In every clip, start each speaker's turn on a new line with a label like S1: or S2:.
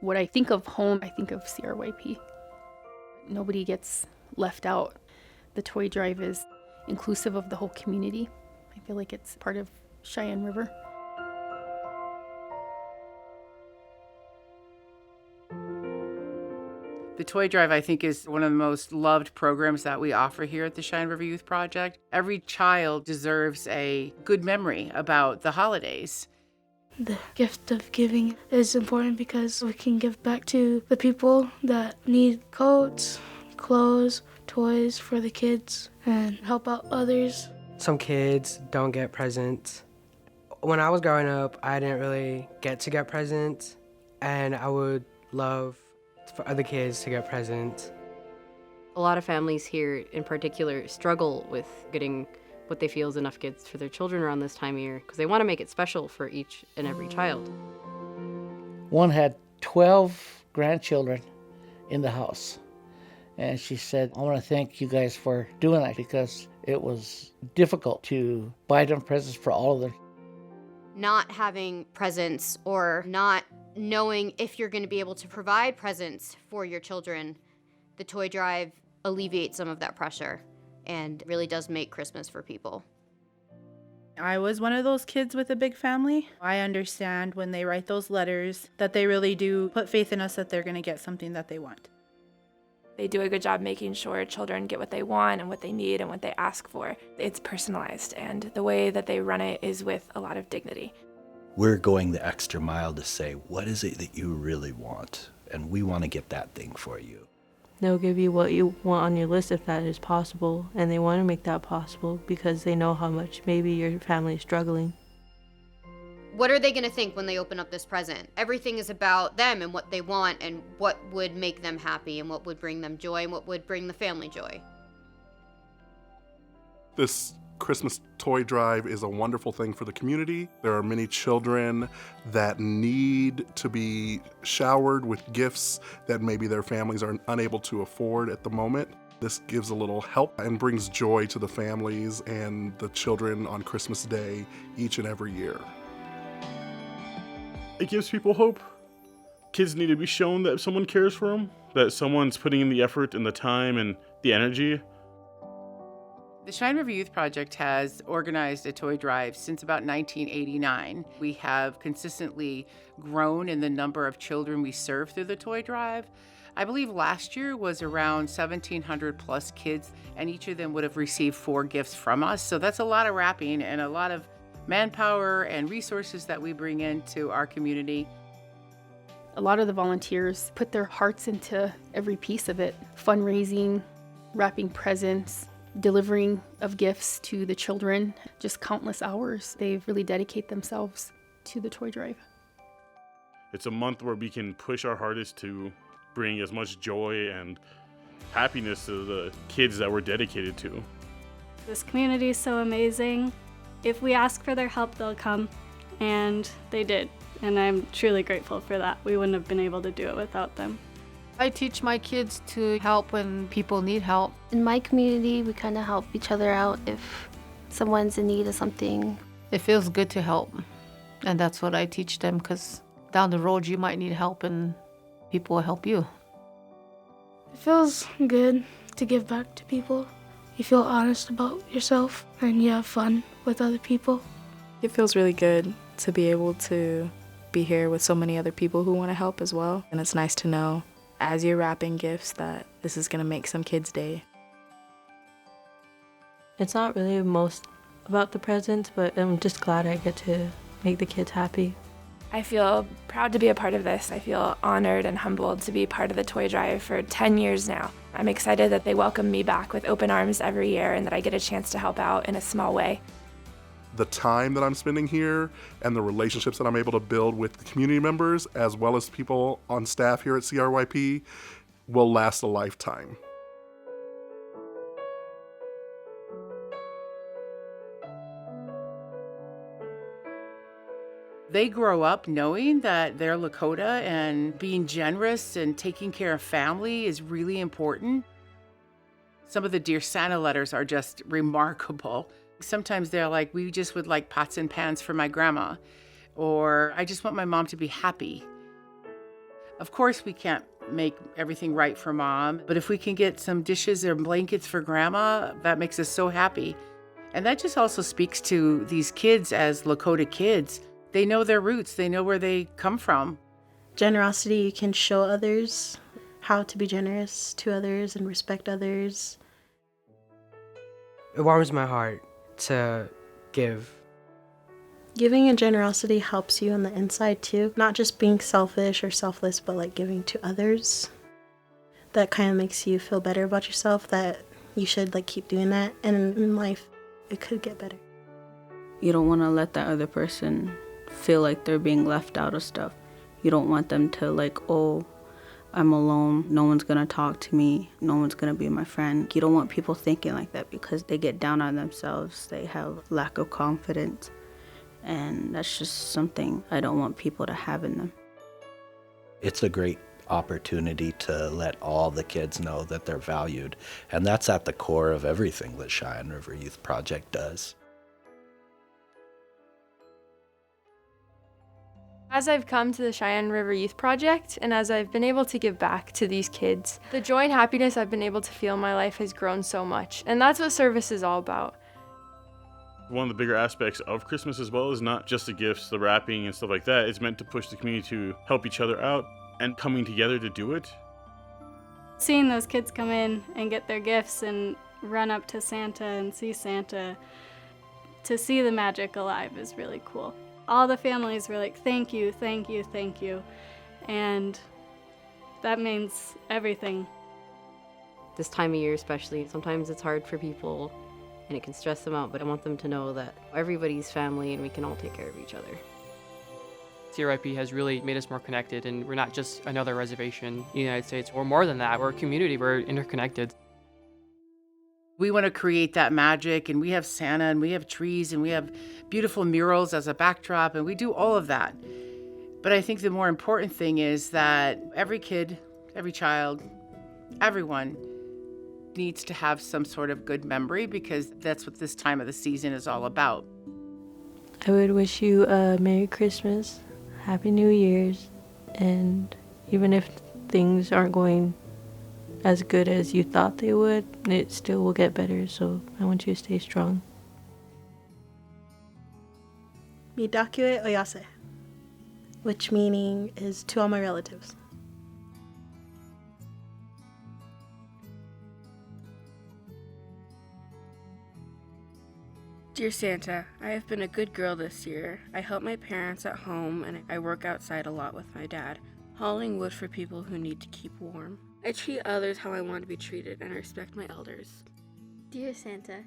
S1: When I think of home, I think of CRYP. Nobody gets left out. The toy drive is inclusive of the whole community. I feel like it's part of Cheyenne River.
S2: The Toy Drive, I think, is one of the most loved programs that we offer here at the Cheyenne River Youth Project. Every child deserves a good memory about the holidays.
S3: The gift of giving is important because we can give back to the people that need coats, clothes, toys for the kids, and help out others.
S4: Some kids don't get presents. When I was growing up, I didn't really get to get presents, and I would love for other kids to get presents.
S5: A lot of families here in particular struggle with getting what they feel is enough gifts for their children around this time of year because they want to make it special for each and every child.
S6: One had 12 grandchildren in the house. And she said, I want to thank you guys for doing that because it was difficult to buy them presents for all of them.
S7: Not having presents or not knowing if you're going to be able to provide presents for your children, the toy drive alleviates some of that pressure and really does make Christmas for people.
S8: I was one of those kids with a big family. I understand when they write those letters that they really do put faith in us that they're going to get something that they want.
S9: They do a good job making sure children get what they want and what they need and what they ask for. It's personalized, and the way that they run it is with a lot of dignity.
S10: We're going the extra mile to say, what is it that you really want? And we want to get that thing for you.
S11: They'll give you what you want on your list if that is possible, and they want to make that possible because they know how much maybe your family is struggling.
S7: What are they going to think when they open up this present? Everything is about them and what they want and what would make them happy and what would bring them joy and what would bring the family joy.
S12: This Christmas toy drive is a wonderful thing for the community. There are many children that need to be showered with gifts that maybe their families are unable to afford at the moment. This gives a little help and brings joy to the families and the children on Christmas Day each and every year.
S13: It gives people hope. Kids need to be shown that someone cares for them, that someone's putting in the effort and the time and the energy.
S2: The Cheyenne River Youth Project has organized a toy drive since about 1989. We have consistently grown in the number of children we serve through the toy drive. I believe last year was around 1,700 plus kids, and each of them would have received 4 gifts from us. So that's a lot of wrapping and a lot of manpower and resources that we bring into our community.
S1: A lot of the volunteers put their hearts into every piece of it. Fundraising, wrapping presents, delivering of gifts to the children, just countless hours. They really dedicate themselves to the toy drive.
S13: It's a month where we can push our hardest to bring as much joy and happiness to the kids that we're dedicated to.
S14: This community is so amazing. If we ask for their help, they'll come, and they did. And I'm truly grateful for that. We wouldn't have been able to do it without them.
S15: I teach my kids to help when people need help.
S16: In my community, we kind of help each other out if someone's in need of something.
S15: It feels good to help, and that's what I teach them, because down the road you might need help and people will help you.
S3: It feels good to give back to people. You feel honest about yourself and you have fun with other people.
S17: It feels really good to be able to be here with so many other people who want to help as well. And it's nice to know as you're wrapping gifts that this is going to make some kids' day.
S11: It's not really most about the presents, but I'm just glad I get to make the kids happy.
S9: I feel proud to be a part of this. I feel honored and humbled to be part of the toy drive for 10 years now. I'm excited that they welcome me back with open arms every year and that I get a chance to help out in a small way.
S12: The time that I'm spending here and the relationships that I'm able to build with the community members as well as people on staff here at CRYP will last a lifetime.
S2: They grow up knowing that they're Lakota and being generous and taking care of family is really important. Some of the Dear Santa letters are just remarkable. Sometimes they're like, we just would like pots and pans for my grandma, or I just want my mom to be happy. Of course, we can't make everything right for Mom, but if we can get some dishes or blankets for Grandma, that makes us so happy. And that just also speaks to these kids as Lakota kids. They know their roots, they know where they come from.
S18: Generosity, you can show others how to be generous to others and respect others.
S4: It warms my heart to give.
S18: Giving and generosity helps you on the inside too. Not just being selfish or selfless, but like giving to others. That kind of makes you feel better about yourself, that you should like keep doing that. And in life, it could get better.
S19: You don't want to let that other person feel like they're being left out of stuff. You don't want them to like, oh, I'm alone, no one's gonna talk to me, no one's gonna be my friend. You don't want people thinking like that because they get down on themselves, they have lack of confidence, and that's just something I don't want people to have in them.
S10: It's a great opportunity to let all the kids know that they're valued, and that's at the core of everything that Cheyenne River Youth Project does.
S20: As I've come to the Cheyenne River Youth Project and as I've been able to give back to these kids, the joy and happiness I've been able to feel in my life has grown so much, and that's what service is all about.
S13: One of the bigger aspects of Christmas as well is not just the gifts, the wrapping and stuff like that. It's meant to push the community to help each other out and coming together to do it.
S14: Seeing those kids come in and get their gifts and run up to Santa and see Santa, to see the magic alive is really cool. All the families were like, thank you, thank you, thank you. And that means everything.
S5: This time of year especially, sometimes it's hard for people and it can stress them out, but I want them to know that everybody's family and we can all take care of each other.
S21: CRYP has really made us more connected, and we're not just another reservation in the United States. We're more than that. We're a community. We're interconnected.
S2: We want to create that magic, and we have Santa, and we have trees, and we have beautiful murals as a backdrop, and we do all of that. But I think the more important thing is that every kid, every child, everyone needs to have some sort of good memory, because that's what this time of the season is all about.
S11: I would wish you a Merry Christmas, Happy New Year's, and even if things aren't going as good as you thought they would, it still will get better, so I want you to stay strong.
S18: Midakue oyase, which meaning is to all my relatives.
S22: Dear Santa, I have been a good girl this year. I help my parents at home and I work outside a lot with my dad, hauling wood for people who need to keep warm. I treat others how I want to be treated and I respect my elders.
S23: Dear Santa,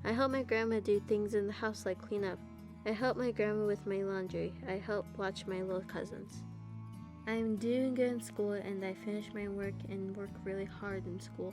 S23: I help my grandma do things in the house like clean up. I help my grandma with my laundry. I help watch my little cousins. I'm doing good in school and I finish my work and work really hard in school.